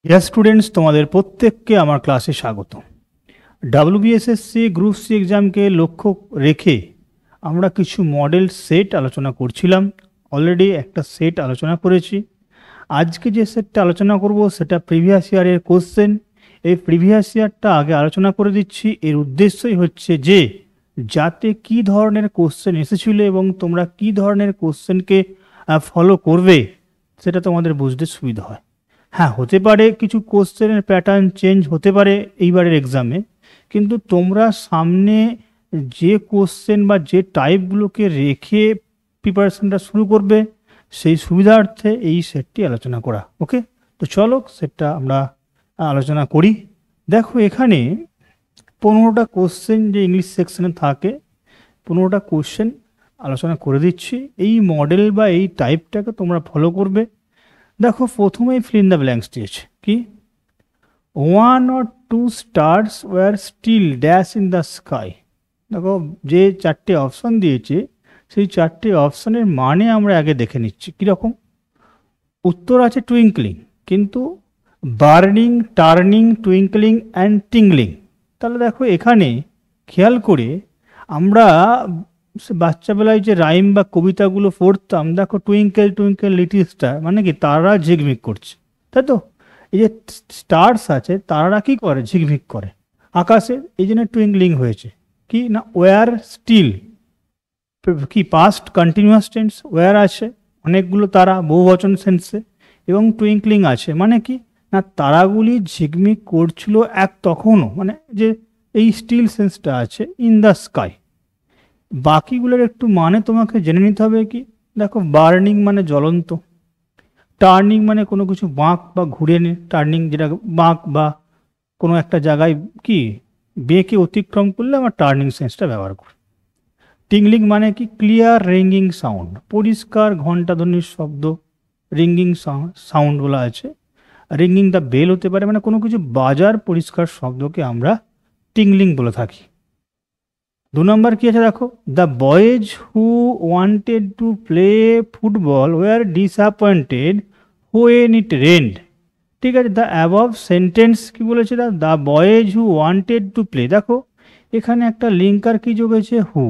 Dear students, তোমাদের প্রত্যেককে আমার ক্লাসে স্বাগত। ডাব্লিউবিএসএসসি গ্রুপ সি এক্সামকে লক্ষ্য রেখে আমরা কিছু মডেল সেট আলোচনা করছিলাম। অলরেডি একটা সেট আলোচনা করেছি। আজকে যে সেটটা আলোচনা করব সেটা প্রিভিয়াস ইয়ারের কোশ্চেন। এই প্রিভিয়াস ইয়ারটা আগে আলোচনা করে দিচ্ছি। এর উদ্দেশ্যই হচ্ছে যে যাতে কী ধরনের কোশ্চেন এসেছিল এবং তোমরা কী ধরনের কোশ্চেনকে ফলো করবে সেটা তোমাদের বুঝতে সুবিধা হয়। হ্যাঁ, হতে পারে কিছু কোশ্চেনের প্যাটার্ন চেঞ্জ হতে পারে এইবারের এক্সামে, কিন্তু তোমরা সামনে যে কোশ্চেন বা যে টাইপগুলোকে রেখে প্রিপারেশনটা শুরু করবে সেই সুবিধার্থে এই সেটটি আলোচনা করা। ওকে, তো চলো সেটটা আমরা আলোচনা করি। দেখো, এখানে 15টা কোশ্চেন যে ইংলিশ সেকশনে থাকে, 15টা কোশ্চেন আলোচনা করে দিচ্ছি। এই মডেল বা এই টাইপটাকে তোমরা ফলো করবে। দেখো, প্রথমেই ফিল ইন দ্য ব্ল্যাঙ্কস দিয়েছে কি, 1 or 2 stars were still dash in the sky। দেখো, যে চারটে অপশন দিয়েছে সেই চারটে অপশনের মানে আমরা আগে দেখে নিচ্ছি কীরকম। উত্তর আছে টুইঙ্কলিং, কিন্তু burning, turning, twinkling and tingling. তাহলে দেখো, এখানে খেয়াল করে আমরা বাচ্চাবেলায় যে রাইম বা কবিতাগুলো পড়তাম, দেখো টুইঙ্কেল টুইঙ্কেল লিটল স্টার মানে কি তারা ঝিকমিক করছে, তাই তো। এই যে স্টার্স আছে তারা কি করে, ঝিকমিক করে আকাশে, এই জন্য টুইঙ্কলিং হয়েছে। কি না, ওয়ার স্টিল কি পাস্ট কন্টিনিউয়াস টেন্স, ওয়ার আছে অনেকগুলো তারা বহুবচন সেন্সে, এবং টুইঙ্কলিং আছে মানে কি না তারাগুলি ঝিকমিক করছিল এক তখনও, মানে যে এই স্টিল সেন্সটা আছে ইন দ্য স্কাই। বাকিগুলোর একটু মানে তোমাকে জেনে নিতে হবে। কি দেখো, বার্নিং মানে জ্বলন্ত, টার্নিং মানে কোনো কিছু বাঁক বা ঘুরে নে, টার্নিং যেটা বাঁক বা কোনো একটা জায়গায় কি বেঁকে অতিক্রম করলে আমার টার্নিং সেন্সটা ব্যবহার করি। টিংলিং মানে কি ক্লিয়ার রিঙ্গিং সাউন্ড, পরিষ্কার ঘণ্টাধ্বনির শব্দ, রিঙ্গিং সাউন্ড বলা আছে। রিঙ্গিং দ্য বেল হতে পারে, মানে কোনো কিছু বাজার পরিষ্কার শব্দকে আমরা টিংলিং বলে থাকি। 2 নম্বর কি আছে দেখো, the boys who wanted to play football were disappointed when it rained. ঠিক আছে, দ্য অ্যাবভ সেন্টেন্স কি বলেছে, the boys who wanted to play. দেখো, এখানে একটা লিঙ্কার কি যোগ হয়েছে, হু।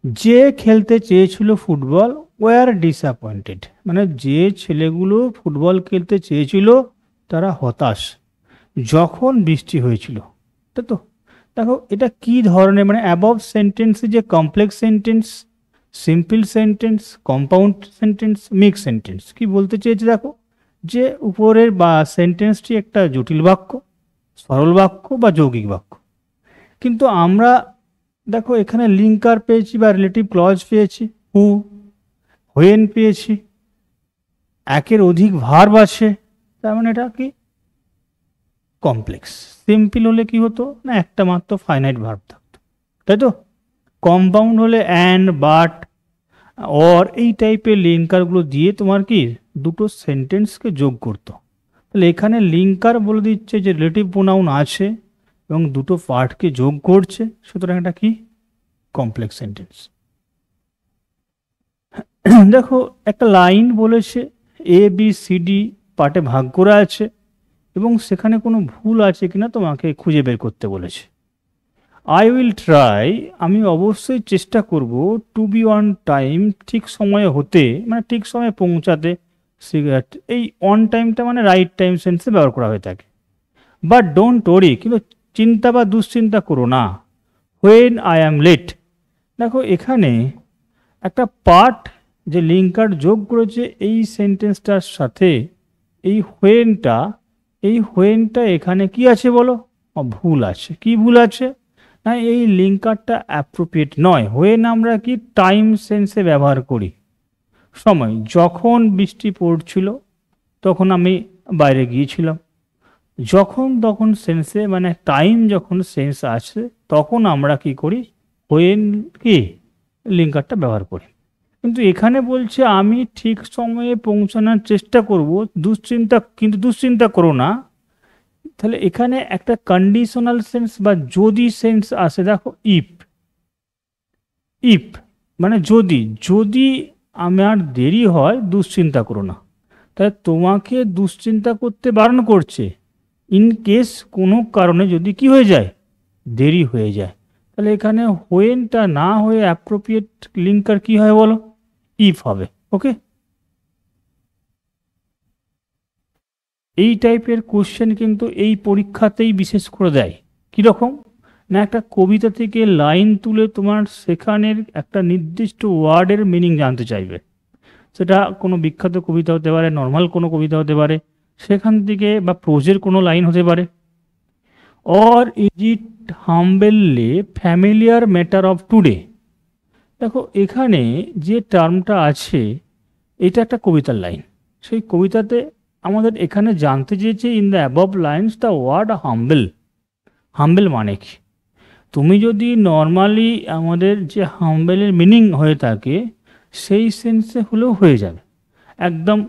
যে খেলতে চেয়েছিল ফুটবল ওয়ার ডিসঅ্যাপয়েন্টেড, মানে যে ছেলেগুলো ফুটবল খেলতে চেয়েছিল তারা হতাশ যখন বৃষ্টি হয়েছিল, তাই তো। দেখো, এটা কি ধরনের, মানে অ্যাবভ সেন্টেন্সে যে complex sentence, simple sentence, compound sentence, mix sentence, কি বলতে চেয়েছে দেখো, যে উপরের বা সেন্টেন্সটি একটা জটিল বাক্য, সরল বাক্য বা যৌগিক বাক্য। কিন্তু আমরা দেখো এখানে লিঙ্কার পেয়েছি বা রিলেটিভ ক্লজ পেয়েছি, হু, হোয়েন পেয়েছি, একের অধিক ভার্ব আছে, তার মানে এটা কি কমপ্লেক্স। সিম্পল হলে কি হতো না, একটা মাত্র ফাইনাইট ভার্ব থাকতো, তাই তো। কম্পাউন্ড হলে অ্যান্ড, বাট, অর এই টাইপের লিঙ্কারগুলো দিয়ে তোমার কি দুটো সেন্টেন্সকে যোগ করতো। তাহলে এখানে লিঙ্কার বলে দিচ্ছে যে রিলেটিভ প্রোনাউন আছে এবং দুটো পার্টকে যোগ করছে, সুতরাং এটা কি কমপ্লেক্স সেন্টেন্স। দেখো, একটা লাইন বলেছে এ বি সি ডি পার্টে ভাগ করা আছে এবং সেখানে কোনো ভুল আছে কিনা তোমাকে খুঁজে বের করতে বলেছে। আই উইল ট্রাই, আমি অবশ্যই চেষ্টা করব, টু বি অন টাইম, ঠিক সময়ে হতে, মানে ঠিক সময়ে পৌঁছাতে। সিগারেট, এই অন টাইমটা মানে রাইট টাইম সেন্সে ব্যবহার করা হয়ে থাকে। বাট ডোন্ট ওরি, কিন্তু চিন্তা বা দুশ্চিন্তা করো না। হোয়েন আই অ্যাম লেট, দেখো এখানে একটা পার্ট যে লিঙ্কার যোগ করেছে এই সেন্টেন্সটার সাথে, এই হোয়েনটা এখানে কি আছে বলো, ভুল আছে। কি ভুল আছে না, এই লিঙ্কারটা অ্যাপ্রোপ্রিয়েট নয়। হোয়েন আমরা কি টাইম সেন্সে ব্যবহার করি, সময়, যখন বৃষ্টি পড়ছিল তখন আমি বাইরে গিয়েছিলাম, যখন তখন সেন্সে, মানে টাইম যখন সেন্স আসে তখন আমরা কি করি, হোয়েন কি লিঙ্কারটা ব্যবহার করি। কিন্তু এখানে বলছে আমি ঠিক সময়ে পৌঁছানোর চেষ্টা করব, দুশ্চিন্তা করো না। তাহলে এখানে একটা কন্ডিশনাল সেন্স বা যদি সেন্স আসে, দেখো ইফ মানে যদি আমার দেরি হয় দুশ্চিন্তা করো না। তাই তোমাকে দুশ্চিন্তা করতে বারণ করছে, ইন কেস কোনো কারণে যদি কি হয়ে যায়, দেরি হয়ে যায়। তাহলে এখানে হোয়েনটা না হয়ে অ্যাপ্রোপ্রিয়েট লিঙ্কার কি হয় বলো, ইফ হবে। ওকে, এই টাইপের কোশ্চেন কিন্তু এই পরীক্ষাতেই বিশেষ করে দেয়। কীরকম না, একটা কবিতা থেকে লাইন তুলে তোমার সেখানের একটা নির্দিষ্ট ওয়ার্ডের মিনিং জানতে চাইবে। সেটা কোনো বিখ্যাত কবিতা হতে পারে, নর্মাল কোনো কবিতা হতে পারে, সেখান থেকে বা প্রোজের কোনো লাইন হতে পারে। Or is it humbly familiar matter of today. দেখো এখানে যে টার্মটা আছে এটা একটা কবিতার লাইন। সেই কবিতাতে আমাদের এখানে জানতে চেয়েছে in the above lines the word humble. Humble মানে কি? তুমি যদি নর্মালি আমাদের যে হাম্বেলের মিনিং হয়ে থাকে সেই সেন্সে হলেও হয়ে যাবে, একদম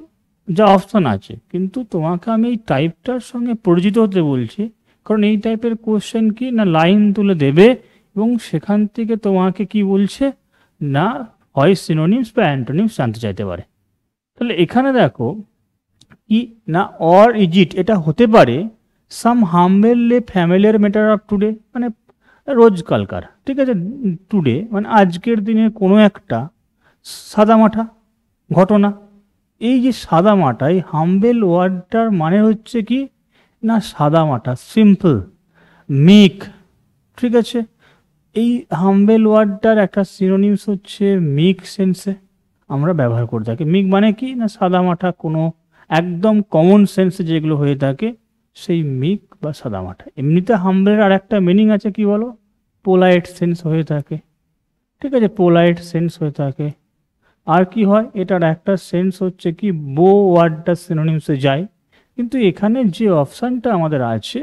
যা অপশান আছে। কিন্তু তোমাকে আমি এই টাইপটার সঙ্গে পরিচিত হতে বলছি, কারণ এই টাইপের কোশ্চেন কি না লাইন তুলে দেবে এবং সেখান থেকে তোমাকে কি বলছে না হয় সিনোনিমস বা অ্যান্টোনিমস জানতে চাইতে পারে। তাহলে এখানে দেখো কি না অর ইজিট এটা হতে পারে সাম হাম্বেললি ফ্যামিলিয়ার ম্যাটার অফ টুডে, মানে রোজকালকার, ঠিক আছে, টুডে মানে আজকের দিনের কোনো একটা সাদামাঠা ঘটনা। এই যে সাদামাটা, এই হাম্বেল ওয়ার্ডটার মানে হচ্ছে কি না সাদামাটা, সিম্পল, মিক, ঠিক আছে। এই হাম্বেল ওয়ার্ডটার একটা সিনোনিমস হচ্ছে মিক সেন্সে আমরা ব্যবহার করে থাকি। মিক মানে কি না সাদামাটা, কোনো একদম কমন সেন্সে যেগুলো হয়ে থাকে সেই মিক বা সাদামাটা। এমনিতে হাম্বেলের আর একটা মিনিং আছে কি বলো, পোলাইট সেন্স হয়ে থাকে, ঠিক আছে, পোলাইট সেন্স হয়ে থাকে। আর কি হয়, এটার একটা সেন্স হচ্ছে কি বো ওয়ার্ডটা সিনোনিমসে যায়। কিন্তু এখানে যে অপশানটা আমাদের আছে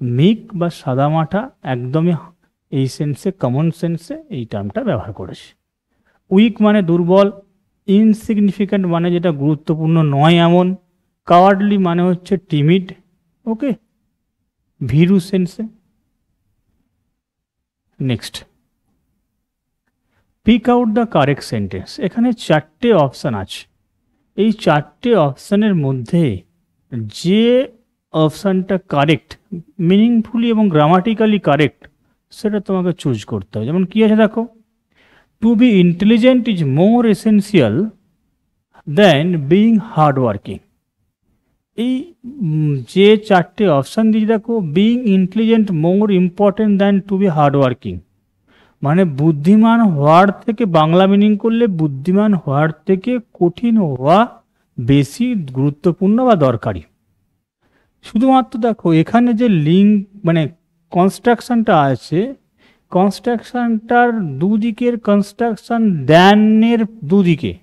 মিক বা সাদামাটা একদমই এই সেন্সে, কমন সেন্সে এই টার্মটা ব্যবহার করেছে। উইক মানে দুর্বল, ইনসিগনিফিক্যান্ট মানে যেটা গুরুত্বপূর্ণ নয় এমন, কাওয়ার্ডলি মানে হচ্ছে টিমিড, ওকে, ভীরু sense. Next, pick out the correct sentence. এখানে চারটে অপশান আছে। এই চারটে অপশানের মধ্যে যে অপশানটা কারেক্ট, মিনিংফুলি এবং গ্রামাটিক্যালি কারেক্ট, সেটা তোমাকে চুজ করতে হবে। যেমন কী আছে দেখো, to be intelligent is more essential then being hard working. এই যে চারটে অপশান দিয়ে দেখো, being intelligent more important than to be hard working, মানে বুদ্ধিমান হওয়ার থেকে, বাংলা মিনিং করলে বুদ্ধিমান হওয়ার থেকে কঠিন হওয়া বেশি গুরুত্বপূর্ণ বা দরকারি। শুধুমাত্র দেখো এখানে যে লিঙ্ক মানে কনস্ট্রাকশনটা আছে, কনস্ট্রাকশনটার দুদিকের কনস্ট্রাকশন দ্যানের দুদিকে,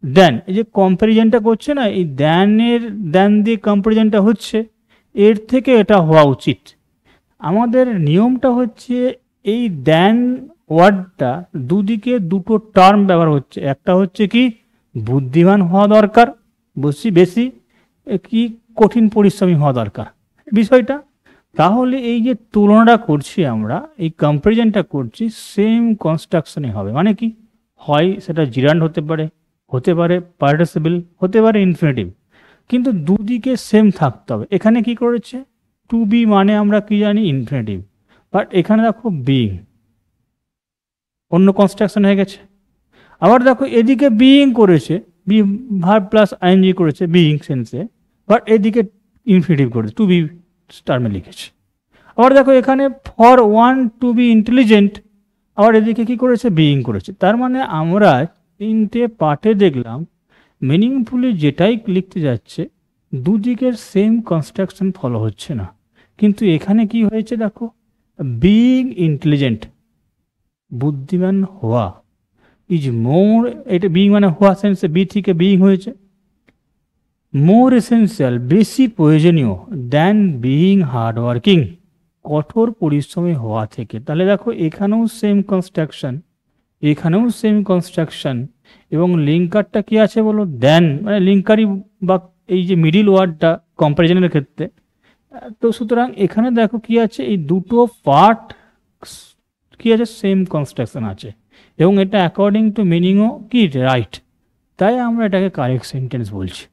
দ্যান এই যে কম্প্যারিজনটা করছে না, এই দ্যান দিয়ে কম্প্যারিজনটা হচ্ছে, এর থেকে এটা হওয়া উচিত। আমাদের নিয়মটা হচ্ছে এই দ্যান ওয়ার্ডটা দুদিকে দুটো টার্ম ব্যবহার হচ্ছে। একটা হচ্ছে কি বুদ্ধিমান হওয়া দরকার বেশি, কি কঠিন পরিশ্রমী হওয়া দরকার বিষয়টা। তাহলে এই যে তুলনাটা করছি আমরা, এই কম্প্যারিজনটা করছি, সেম কনস্ট্রাকশনে হবে। মানে কি হয় সেটা জিরান্ড হতে পারে পার্টিসিপল, হতে পারে ইনফিনিটিভ, কিন্তু দুদিকে সেম থাকতে হবে। এখানে কি করেছে, টু বি মানে আমরা কি জানি ইনফিনিটিভ, বাট এখানে দেখো বিইং, অন্য কনস্ট্রাকশন হয়ে গেছে। আবার দেখো এদিকে বিইং করেছে, বি ভার্ব প্লাস আইএনজি করেছে বিইং সেন্সে, বাট এদিকে ইনফিনিটিভ করেছে, টু বি টার্মে লিখেছে। আবার দেখো এখানে for one to be intelligent, আবার এদিকে কি করেছে বিইং করেছে। তার মানে আমরা তিনটে পার্টে দেখলাম মিনিংফুলি যেটাই লিখতে যাচ্ছে দুদিকের সেম কনস্ট্রাকশন ফলো হচ্ছে না। কিন্তু এখানে কি হয়েছে দেখো, বিইং ইন্টেলিজেন্ট বুদ্ধিমান হওয়া ইজ মোর, এটা বিইং মানে হওয়া সেন্সে বি থেকে বিইং হয়েছে, মোর এসেন্সিয়াল বেশি প্রয়োজনীয় দ্যান বিইং হার্ড ওয়ার্কিং কঠোর পরিশ্রমী হওয়া থেকে। তাহলে দেখো এখানেও সেম কনস্ট্রাকশন, এখানেও সেম কনস্ট্রাকশন, এবং লিঙ্কারটা কি আছে বলো, দ্যান মানে লিঙ্কারই বা এই যে মিডিল ওয়ার্ডটা কম্প্যারিজনের ক্ষেত্রে। তো সুতরাং এখানে দেখো কি আছে, এই দুটো পার্ট কি আছে, সেম কনস্ট্রাকশন আছে, এবং এটা অ্যাকর্ডিং টু মিনিংও কি রাইট। তাই আমরা এটাকে কারেক্ট সেন্টেন্স বলছি।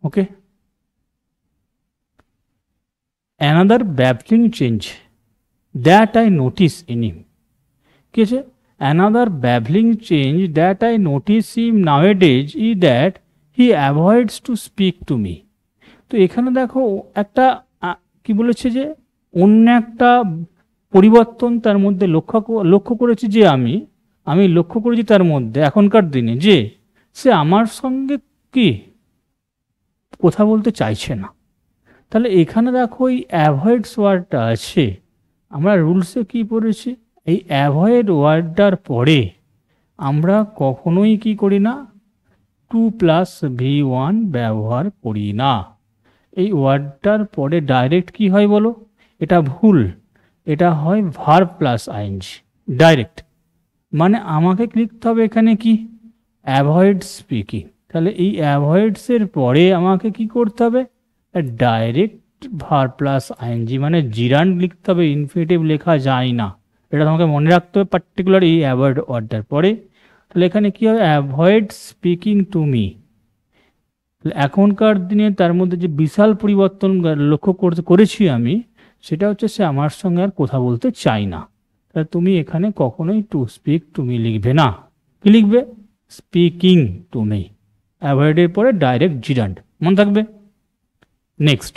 Okay, another babbling change that I notice in him, কি আছে, another babbling change that I notice him nowadays is that he avoids to speak to me. তো এখানে দেখো একটা কি বলেছে যে অন্য একটা পরিবর্তন তার মধ্যে লক্ষ্য করেছি যে আমি লক্ষ্য করেছি তার মধ্যে এখনকার দিনে যে সে আমার সঙ্গে কি কথা বলতে চাইছে না। তাহলে এখানে দেখো এই অ্যাভয়েডস ওয়ার্ডটা আছে, আমরা রুলসে কি পড়েছি, এই অ্যাভয়েড ওয়ার্ডটার পরে আমরা কখনোই কি করি না, 2+V1 ব্যবহার করি না। এই ওয়ার্ডটার পরে ডাইরেক্ট কি হয় বলো, এটা ভুল, এটা হয় ভার্ব প্লাস আইএনজি ডাইরেক্ট, মানে আমাকে লিখতে হবে এখানে কি, অ্যাভয়েড স্পিকিং। তাহলে এই অ্যাভয়েডসের পরে আমাকে কি করতে হবে, ডাইরেক্ট ভার্ব প্লাস আইএনজি মানে জিরান্ড লিখতে হবে, ইনফিনিটিভ লেখা যায় না, এটা তোমাকে মনে রাখতে হবে পার্টিকুলার এই অ্যাভয়েড ওয়ার্ডটার পরে। তাহলে এখানে কি হবে, অ্যাভয়েড স্পিকিং টু মি। এখনকার দিনে তার মধ্যে যে বিশাল পরিবর্তন লক্ষ্য করেছি আমি, সেটা হচ্ছে সে আমার সঙ্গে আর কথা বলতে চাই না। তাহলে তুমি এখানে কখনোই টু স্পিক টু মি লিখবে না, কি লিখবে, স্পিকিং টু মি, অ্যাভয়েডের পরে ডাইরেক্ট জিরান্ড, মনে থাকবে। Next,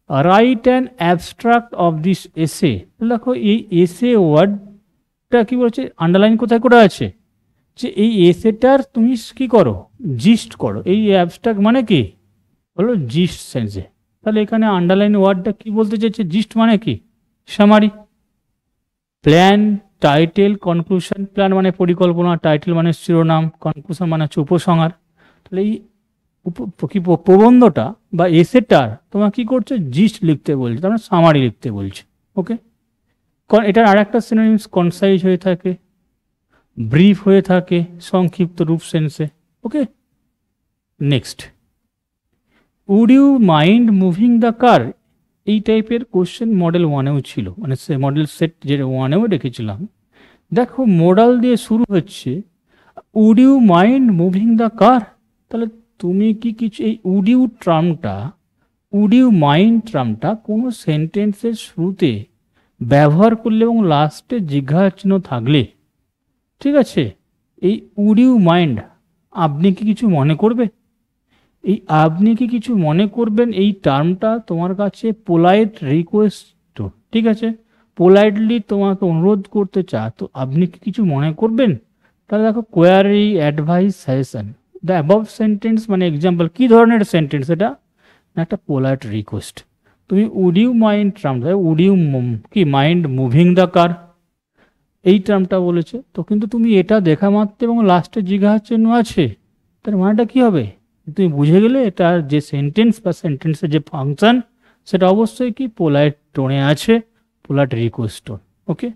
write an abstract of this এসে। দেখো এই এসে ওয়ার্ডটা কি বলছে, আন্ডারলাইন কোথায় করে আছে, যে এই এসেটার তুমি কি করো, জিস্ট করো। এই অ্যাবস্ট্রাক্ট মানে কি বলো, জিস্ট সেন্সে। তাহলে এখানে আন্ডারলাইন ওয়ার্ডটা কি বলতে চাইছে, জিস্ট মানে কি, summary. Plan, title, conclusion, plan মানে পরিকল্পনা, টাইটেল মানে শিরোনাম, কনক্লুশন মানে হচ্ছে উপসংহার। তাহলে এই প্রবন্ধটা বা এসেটার তোমার কি করছে, জিস্ট লিখতে বলছে, তার মানে সামারি লিখতে বলছে। ওকে, এটার আর একটা সিনোনিমস কনসাইজ হয়ে থাকে, ব্রিফ হয়ে থাকে, সংক্ষিপ্ত রূপ sense. Okay, next, would you mind moving the car. এই টাইপের কোশ্চেন মডেল 1-এও ছিল, মানে সে মডেল সেট যে 1-এও রেখেছিলাম। দেখো মোডাল দিয়ে শুরু হচ্ছে, would you mind moving the car. তাহলে তুমি কি কিছু এই উড ইউ মাইন্ড ট্রামটা কোনো সেন্টেন্সের শুরুতে ব্যবহার করলে এবং লাস্টে জিজ্ঞাসা চিহ্ন থাকলে, ঠিক আছে, এই উড ইউ মাইন্ড, আপনি কি কিছু মনে করবে, এই আপনি কি কিছু মনে করবেন এই টার্মটা তোমার কাছে পোলাইট রিকোয়েস্ট, ঠিক আছে, পোলাইটলি তোমাকে অনুরোধ করতে তো আপনি কি কিছু মনে করবেন। তাহলে দেখো query, advice, suggestion, the above sentence মানে এক্সাম্পল, কি ধরনের সেন্টেন্স এটা, একটা পোলাইট রিকোয়েস্ট। তুমি উড ইউ মাইন্ড টার্মটা, উড ইউ কি মাইন্ড মুভিং দ্য কার, এই টার্মটা বলেছে। তো কিন্তু তুমি এটা দেখা মাত্র এবং লাস্টে জিজ্ঞাসা চিহ্ন আছে, তার মানেটা কি হবে, তুমি বুঝে গেলে এটার যে সেন্টেন্স বা সেন্টেন্সের যে ফাংশন সেটা অবশ্যই কি পোলাইট টোনে আছে, polite request tone. Okay,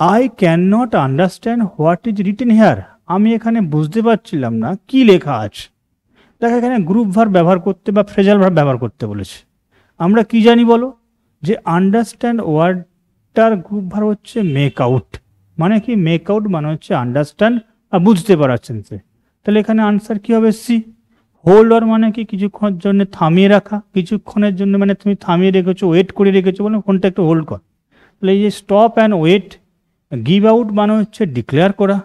I can not understand what is written here. আমি এখানে বুঝতে পারছিলাম না কি লেখা আছে। দেখো এখানে গ্রুপ ভার্ব ব্যবহার করতে বা ফ্রেজাল ভার্ব ব্যবহার করতে বলেছে। আমরা কি জানি বলো, যে আন্ডারস্ট্যান্ড ওয়ার্ডটার গ্রুপ ভার্ব হচ্ছে মেক আউট। মানে কি, মেক আউট মানে হচ্ছে আন্ডারস্ট্যান্ড বা বুঝতে পারছেন সে। তাহলে এখানে আনসার কি হবে, সি। হোল্ড অর মানে কি, কিছুক্ষণের জন্য থামিয়ে রাখা, কিছুক্ষণের জন্য মানে তুমি থামিয়ে রেখেছো, ওয়েট করে রেখেছো, বলে ফোনটা একটু হোল্ড কর। তাহলে এই যে stop and wait. Give out মানে হচ্ছে ডিক্লেয়ার করা,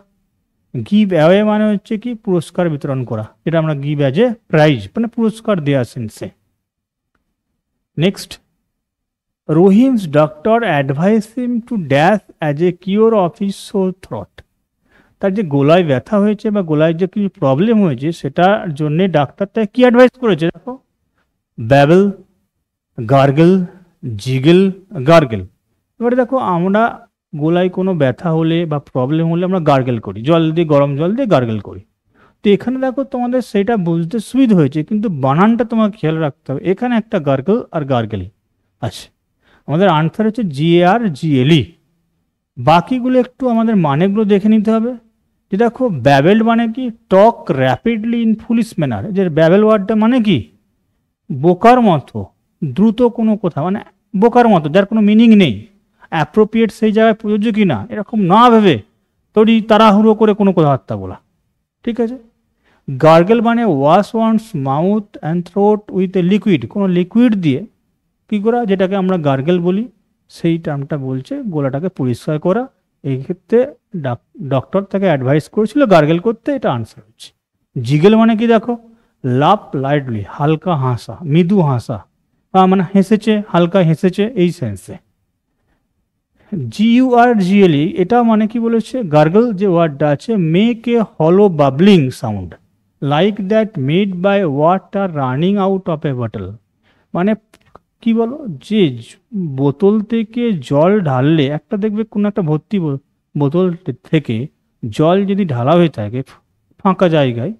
গিভ অ্যাওয়ে মানে হচ্ছে কি পুরস্কার বিতরণ করা, যেটা আমরা গিভ অ্যাজ এ প্রাইজ মানে পুরস্কার দেওয়া sense. Next, Rahim's doctor advise him to dash as a cure of his sore throat. তার যে গলায় ব্যথা হয়েছে বা গলায় যে কিছু প্রবলেম হয়েছে সেটার জন্যে ডাক্তারটা কি অ্যাডভাইস করেছে, দেখো ব্যাবেল, গার্গেল, জিগেল, গার্গেল। এবারে দেখো আমরা গলায় কোনো ব্যথা হলে বা প্রবলেম হলে আমরা গার্গেল করি, জল দিয়ে, গরম জল দিয়ে গার্গেল করি। তো এখানে দেখো তোমাদের সেটা বুঝতে সুবিধা হয়েছে, কিন্তু বানানটা তোমাকে খেয়াল রাখতে হবে। এখানে একটা গার্গেল আর গার্গেল আছে, আমাদের আনসার হচ্ছে GARGLE। বাকিগুলো একটু আমাদের মানেগুলো দেখে নিতে হবে। যে দেখো ব্যাবেল মানে কি, টক র্যাপিডলি ইন ফুলিশ ম্যানার। যে ব্যাবেল ওয়ার্ডটা মানে কি, বোকার মতো দ্রুত কোনো কথা, মানে বোকার মতো যার কোনো মিনিং নেই, অ্যাপ্রোপ্রিয়েট সেই জায়গায় প্রযোজ্য কি না এরকম না ভেবে তাড়াহুড়ো করে কোনো কথাবার্তা বলা, ঠিক আছে। গার্গেল মানে wash one's mouth and throat with a liquid, কোনো লিকুইড দিয়ে কী করা, যেটাকে আমরা গার্গেল বলি, সেই টার্মটা বলছে গলাটাকে পরিষ্কার করা। এই ক্ষেত্রে ডক্টর তাকে অ্যাডভাইস করেছিল গার্গেল করতে, এটা আনসার হচ্ছে। জিগেল মানে কি দেখো, লাভ লাইটলি, হালকা হাসা, মৃদু হাসা, বা মানে হেসেছে, হালকা হেসেছে, এই সেন্সে। GURGLE এটা মানে কি বলেছে, গার্গল যে ওয়ার্ডটা আছে, make a hollow bubbling sound like that made by water running out of a bottle. মানে কি বলো, যে বোতল থেকে জল ঢাললে, একটা দেখবে কোনো একটা ভর্তি বোতল থেকে জল যদি ঢালা হয়ে থাকে ফাঁকা জায়গায়,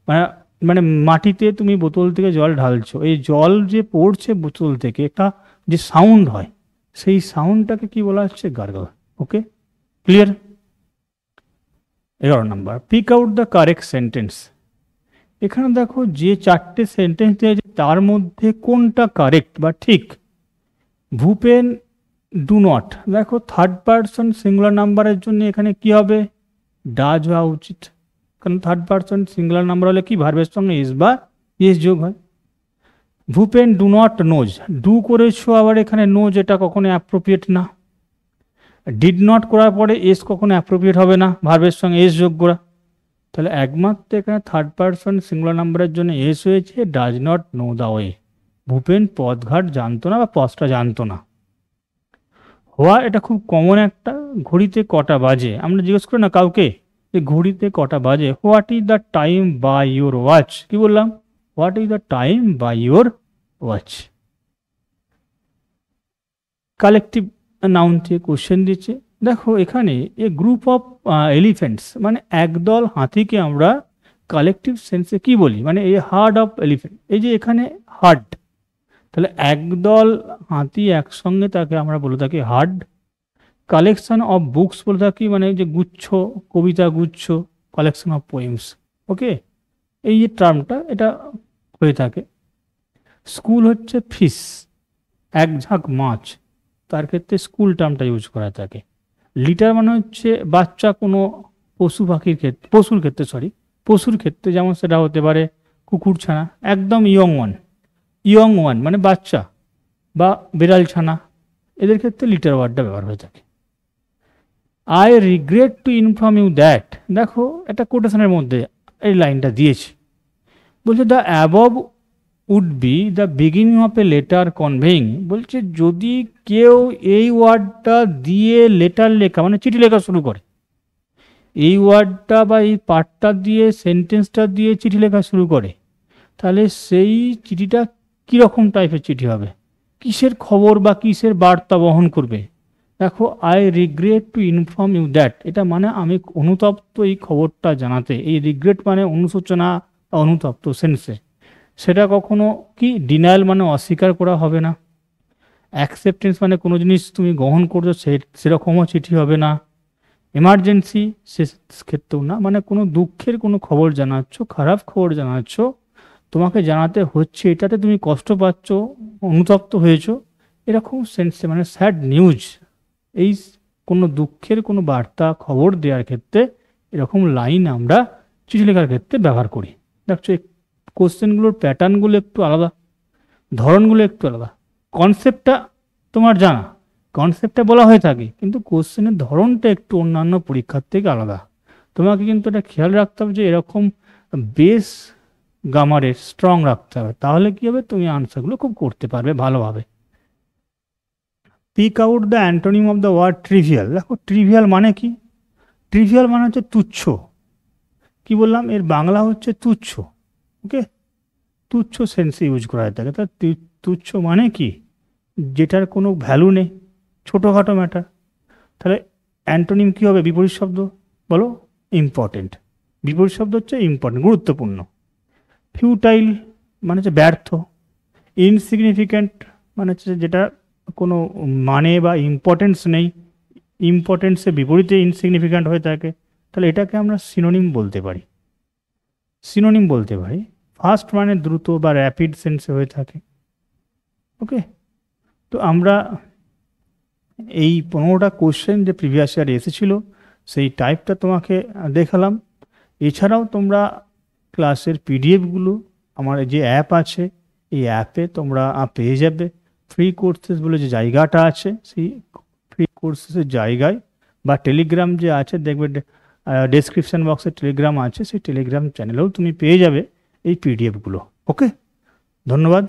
মানে মানে মাটিতে তুমি বোতল থেকে জল ঢালছো, এই জল যে পড়ছে বোতল থেকে একটা যে সাউন্ড হয়, সেই সাউন্ডটাকে কি বলা হচ্ছে, gargle. Okay, clear? 11 number, pick out the correct sentence. এখানে দেখো যে চারটে সেন্টেন্স দিয়েছে তার মধ্যে কোনটা কারেক্ট বা ঠিক। ভূপেন ডু নট, দেখো থার্ড পারসন সিঙ্গুলার নাম্বারের জন্য এখানে কি হবে, ডাজ হওয়া উচিত, কারণ থার্ড পারসন সিঙ্গুলার নাম্বার হলে কি ভার্বের সঙ্গে এস বা এস যোগ হয়। Bhupen do not knows, do করেছো আবার এখানে নোজ, এটা কখনো অ্যাপ্রোপ্রিয়েট না। ডিড নট করার পরে এস কখনো অ্যাপ্রোপ্রিয়েট হবে না, ভার্বের সঙ্গে এস যোগ করা। তাহলে একমাত্র এখানে থার্ড পারসন সিঙ্গুলার নাম্বারের জন্য এস হয়েছে, does not know the way. Bhupen পথঘাট জানতো না বা পথটা জানতো না। হওয়া, এটা খুব কমন একটা, ঘড়িতে কটা বাজে, আমরা জিজ্ঞেস করি না কাউকে যে ঘড়িতে কটা বাজে, what is the time by your watch, কি বললাম, what is the time by your watch. Collective noun থেকে কোশ্চেন দিচ্ছে, দেখো এখানে এ গ্রুপ অফ এলিফেন্টস, মানে একদল হাতিকে আমরা কালেকটিভ সেন্সে কি বলি, মানে এই হার্ড অফ এলিফেন্ট, এই যে এখানে হার্ড, তাহলে একদল হাতি একসঙ্গে, তাকে আমরা বলে থাকি হার্ড। কালেকশন অফ বুকস বলে থাকি, মানে যে গুচ্ছ, কবিতা গুচ্ছ, কালেকশন অফ পোয়েমস। ওকে, এই যে টার্মটা এটা হয়ে থাকে। স্কুল হচ্ছে ফিশ, এক ঝাঁক মাছ, তার ক্ষেত্রে স্কুল টার্মটা ইউজ করা থাকে। লিটার মানে হচ্ছে বাচ্চা কোনো পশু পাখির ক্ষেত্রে, পশুর ক্ষেত্রে যেমন সেটা হতে পারে কুকুর ছানা, একদম ইয়ং ওয়ান মানে বাচ্চা, বা বিড়াল ছানা, এদের ক্ষেত্রে লিটার ওয়ার্ডটা ব্যবহার হয়ে থাকে। I regret to inform you that, দেখো একটা কোটেশনের মধ্যে এই লাইনটা দিয়েছি, বলছে the above would be the beginning of a letter conveying, বলছে যদি কেউ এই ওয়ার্ডটা দিয়ে লেটার লেখা মানে চিঠি লেখা শুরু করে, এই ওয়ার্ডটা বা এই পার্টটা দিয়ে সেন্টেন্সটা দিয়ে চিঠি লেখা শুরু করে, তাহলে সেই চিঠিটা কীরকম টাইপের চিঠি হবে, কিসের খবর বা কিসের বার্তা বহন করবে। দেখো I regret to inform you that, এটা মানে আমি অনুতপ্ত এই খবরটা জানাতে, এই রিগ্রেট মানে অনুশোচনা বা অনুতপ্ত সেন্সে, সেটা কখনো কি ডিনায়াল মানে অস্বীকার করা হবে না, অ্যাকসেপ্টেন্স মানে কোনো জিনিস তুমি গ্রহণ করছো সেরকমও চিঠি হবে না, এমার্জেন্সি সে ক্ষেত্রেও না, মানে কোনো দুঃখের কোনো খবর জানাচ্ছ, খারাপ খবর জানাচ্ছ, তোমাকে জানাতে হচ্ছে, এটাতে তুমি কষ্ট পাচ্ছ, অনুতপ্ত হয়েছো, এরকম সেন্সে, মানে স্যাড নিউজ, এই কোনো দুঃখের কোনো বার্তা খবর দেওয়ার ক্ষেত্রে এরকম লাইন আমরা চিঠি লেখার ক্ষেত্রে ব্যবহার করি। দেখছো এই কোশ্চেনগুলোর প্যাটার্নগুলো একটু আলাদা, ধরনগুলো একটু আলাদা, কনসেপ্টটা তোমার জানা, কনসেপ্টটা বলা হয়ে থাকে, কিন্তু কোশ্চেনের ধরনটা একটু অন্যান্য পরীক্ষার থেকে আলাদা। তোমাকে কিন্তু এটা খেয়াল রাখতে হবে যে এরকম বেস গ্রামারের স্ট্রং রাখতে হবে, তাহলে কি হবে, তুমি আনসারগুলো খুব করতে পারবে ভালোভাবে। Pick out the antonym of the word trivial, দেখো ট্রিভিয়াল মানে কি, ট্রিভিয়াল মানে হচ্ছে তুচ্ছ, কি বললাম, এর বাংলা হচ্ছে তুচ্ছ। ওকে, তুচ্ছ সেন্সে ইউজ করা হয়ে থাকে, তা তুচ্ছ মানে কি, যেটার কোনো ভ্যালু নেই, ছোটোখাটো ম্যাটার। তাহলে অ্যান্টোনিম কী হবে, বিপরীত শব্দ বলো, ইম্পর্টেন্ট, বিপরীত শব্দ হচ্ছে ইম্পর্টেন্ট, গুরুত্বপূর্ণ। ফিউটাইল মানে হচ্ছে ব্যর্থ। ইনসিগনিফিক্যান্ট মানে হচ্ছে যেটা কোনো মানে বা ইম্পর্টেন্স নেই, ইম্পর্টেন্সের বিপরীতে ইনসিগনিফিক্যান্ট হয়ে থাকে, তাহলে এটাকে আমরা সিনোনিম বলতে পারি, ফাস্ট মানে দ্রুত বা র্যাপিড সেন্সে হয়ে থাকে। ওকে, তো আমরা এই 15টা কোশ্চেন যে প্রিভিয়াস ইয়ারে এসেছিলো সেই টাইপটা তোমাকে দেখালাম। এছাড়াও তোমরা ক্লাসের পিডিএফগুলো আমার যে অ্যাপ আছে এই অ্যাপে তোমরা পেয়ে যাবে। ফ্রি কোর্সেস বলে যে জায়গাটা আছে সেই ফ্রি কোর্সেসের জায়গায় বা টেলিগ্রাম যে আছে দেখবে ডেসক্রিপশন বক্সে টেলিগ্রাম আছে, সেই টেলিগ্রাম চ্যানেলেও তুমি পেয়ে যাবে এই পিডিএফগুলো। ওকে, ধন্যবাদ।